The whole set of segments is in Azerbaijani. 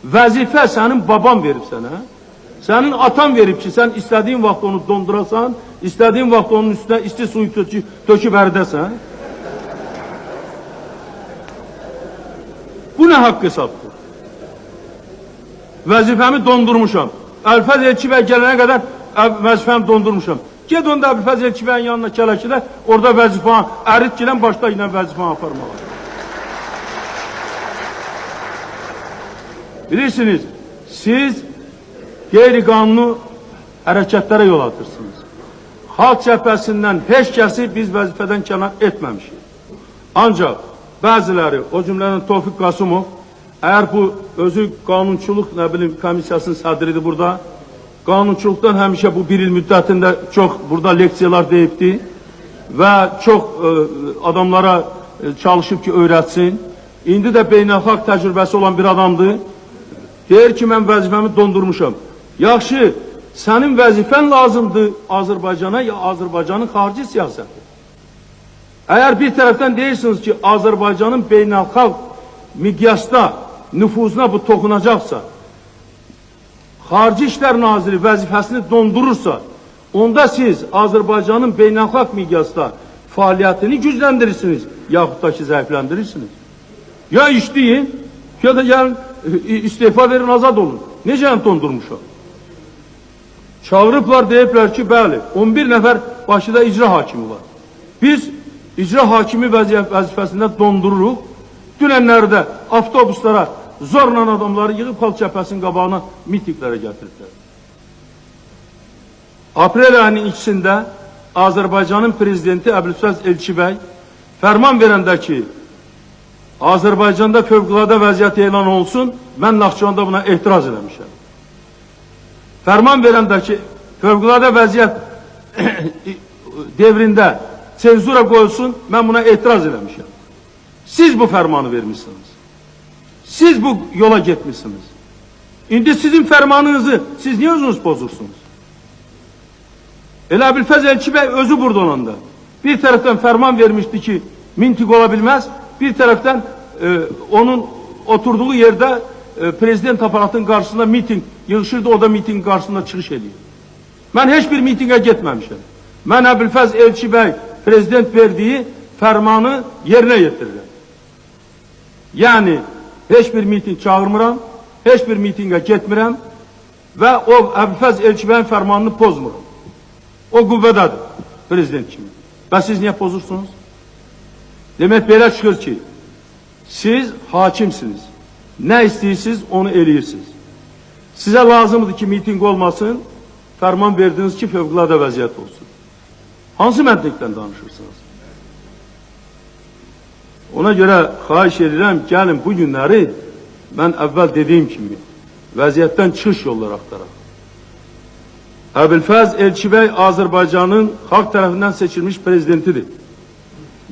Vəzifə sənin baban verib sənə. Sənin atan verib ki, sən istədiyin vaxt onu dondurasan, istədiyin vaxt onun üstünə isti suyu töküb əridəsən. Bu nə haqq hesabdır? Vəzifəmi dondurmuşam. Əbülfəz Elçi bəy gələnə qədər vəzifəmi dondurmuşam. Ged onda Əbülfəz Elçi bəyin yanına Kələkidə, orada vəzifəni ərit gələn başda ilə vəzifəni aparmağa. Bilirsiniz, siz qeyri-qanunu hərəkətlərə yol atırsınız. Xalq cəbhəsindən heç kəsi biz vəzifədən kənar etməmişik. Ancaq bəziləri, o cümlədən Tofiq Qasımov, əgər bu özü qanunçuluq komissiyasının sədridir burada, qanunçuluqdan həmişə bu bir il müddətində çox burada leksiyalar deyibdi və çox adamlara çalışıb ki, öyrətsin. İndi də beynəlxalq təcrübəsi olan bir adamdır. Deyir ki, mən vəzifəmi dondurmuşam. Yaxşı, sənin vəzifən lazımdır Azərbaycana ya Azərbaycanın xarici siyasəti. Əgər bir tərəfdən deyirsiniz ki, Azərbaycanın beynəlxalq miqyasda nüfuzuna bu toxunacaqsa, Xarici İşlər Naziri vəzifəsini dondurursa, onda siz Azərbaycanın beynəlxalq miqyasda fəaliyyətini gücləndirirsiniz, yaxud da ki, zəifləndirirsiniz. Ya işləyin, ya da gəlin istifa verin, azad olun. Necə dondurmuşam? Çağırıblar, deyiblər ki, bəli, 11 nəfər Bakıda icra hakimi var. Biz icra hakimi vəzifəsində dondururuq. Dünənlərdə avtobuslara zorla adamları yığıb xalq cəbhəsinin qabağına mitinglərə gətiriblər. Aprel ayının ikisində Azərbaycanın prezidenti Əbülfəz Elçi bəy fərman verəndə ki, Azərbaycanda fövqəladə vəziyyət elan olsun, mən Naxçıvanda buna etiraz eləmişəm. Fərman verəndə ki, fövqəladə vəziyyət devrində senzura qoyulsun, mən buna etiraz eləmişəm. Siz bu fərmanı vermişsiniz. Siz bu yola getmişsiniz. İndi sizin fərmanınızı siz niyə özünüz pozursunuz? Elə Əbülfəz Elçi bəy özü burada olanda bir tərəfdən fərman vermişdi ki, mintiq ola bilməz, bir tərəfdən onun oturduğu yerdə prezident aparatının qarşısında miting yığışırdı, o da mitingin qarşısında çıxış edir. Mən heç bir mitingə getməmişəm. Mən Əbülfəz Elçi bəy prezident verdiyi fərmanı yerinə yetirirəm. Yəni, heç bir miting çağırmıram, heç bir mitingə getmirəm və o Əbülfəz Elçi bəyin fərmanını pozmuram. O qüvvədədir, prezident kimi. Və siz niyə pozursunuz? Demək belə çıxır ki, siz hakimsiniz. Nə istəyirsiniz, onu eləyirsiniz. Sizə lazımdır ki, miting olmasın, fərman verdiniz ki, fövqəladə vəziyyət olsun. Hansı məntiqdən danışırsınız? Ona görə xahiş edirəm, gəlin bu günləri mən əvvəl dediyim kimi vəziyyətdən çıxış yolları axtaraq. Əbülfəz Elçi bəy Azərbaycanın xalq tərəfindən seçilmiş prezidentidir.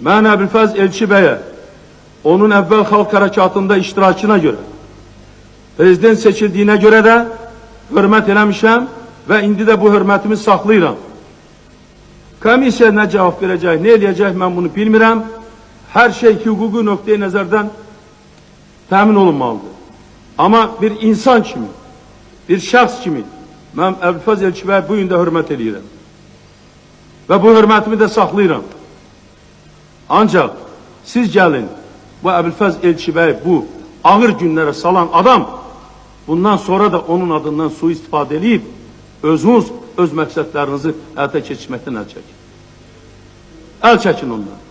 Mən Əbülfəz Elçi bəyə onun əvvəl xalq hərəkatında iştirakına görə, prezident seçildiyinə görə də hörmət eləmişəm və indi də bu hörmətimi saxlayıram. Komissiya nə cavab verəcək, nə eləyəcək, mən bunu bilmirəm. Hər şey hüquqi nöqteyi nəzərdən təmin olunmalıdır. Amma bir insan kimi, bir şəxs kimi, mən Əbülfəz Elçi bəyə bu gün də hörmət eləyirəm. Və bu hörmətimi də saxlayıram. Ancaq siz gəlin, bu Əbülfəz Elçi bəy, bu ağır günlərə salan adam, bundan sonra da onun adından sui-istifadə edib, özünüz öz məqsədlərinizi həyata keçirməkdən əl çəkin. Əl çəkin ondan.